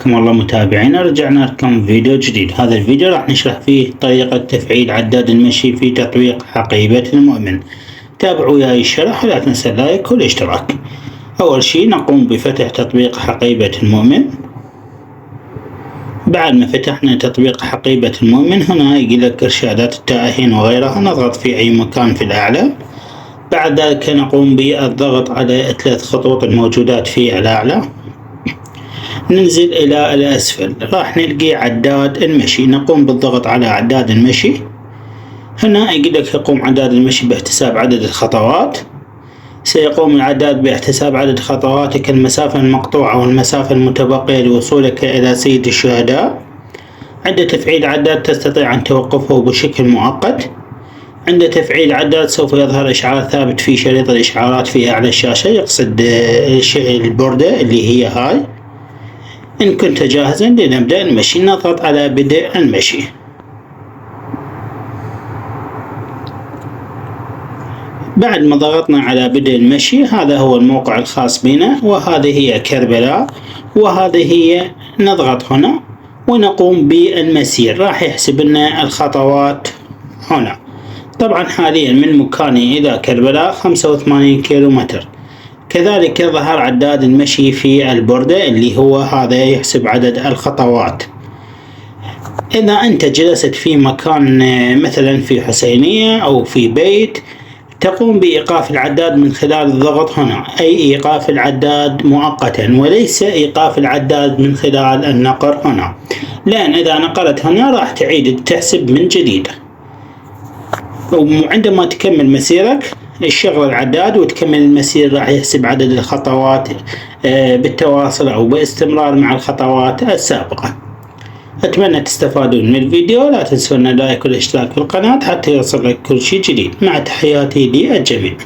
حياكم الله متابعينا. رجعنا لكم فيديو جديد. هذا الفيديو راح نشرح فيه طريقة تفعيل عداد المشي في تطبيق حقيبة المؤمن. تابعوا وياي الشرح ولا تنسى اللايك والاشتراك. أول شي نقوم بفتح تطبيق حقيبة المؤمن. بعد ما فتحنا تطبيق حقيبة المؤمن هنا يجي لك إرشادات التائهين وغيرها، نضغط في أي مكان في الأعلى. بعد ذلك نقوم بالضغط على 3 خطوط الموجودات في الأعلى، ننزل إلى الأسفل راح نلقي عداد المشي، نقوم بالضغط على عداد المشي. هنا يقولك يقوم عداد المشي باحتساب عدد الخطوات. سيقوم العداد باحتساب عدد خطواتك المسافة المقطوعة والمسافة المتبقية لوصولك إلى سيد الشهداء. عند تفعيل عداد تستطيع أن توقفه بشكل مؤقت. عند تفعيل عداد سوف يظهر إشعار ثابت في شريط الإشعارات في أعلى الشاشة، يقصد البوردة اللي هي هاي. إن كنت جاهزا لنبدأ المشي نضغط على بدء المشي. بعد ما ضغطنا على بدء المشي هذا هو الموقع الخاص بنا، وهذه هي كربلاء، وهذه هي نضغط هنا ونقوم بالمسير. راح يحسب لنا الخطوات هنا. طبعا حاليا من مكاني إلى كربلاء 85 كيلومتر. كذلك ظهر عداد المشي في البوردة اللي هو هذا يحسب عدد الخطوات. إذا أنت جلست في مكان مثلا في حسينية أو في بيت، تقوم بإيقاف العداد من خلال الضغط هنا، أي إيقاف العداد مؤقتا وليس إيقاف العداد من خلال النقر هنا، لأن إذا نقرت هنا راح تعيد تحسب من جديد. وعندما تكمل مسيرك الشغل العداد وتكمل المسير راح يحسب عدد الخطوات بالتواصل أو باستمرار مع الخطوات السابقة. أتمنى تستفادون من الفيديو. لا تنسون اللايك والاشتراك في القناة حتى يوصل لك كل شيء جديد. مع تحياتي للجميع.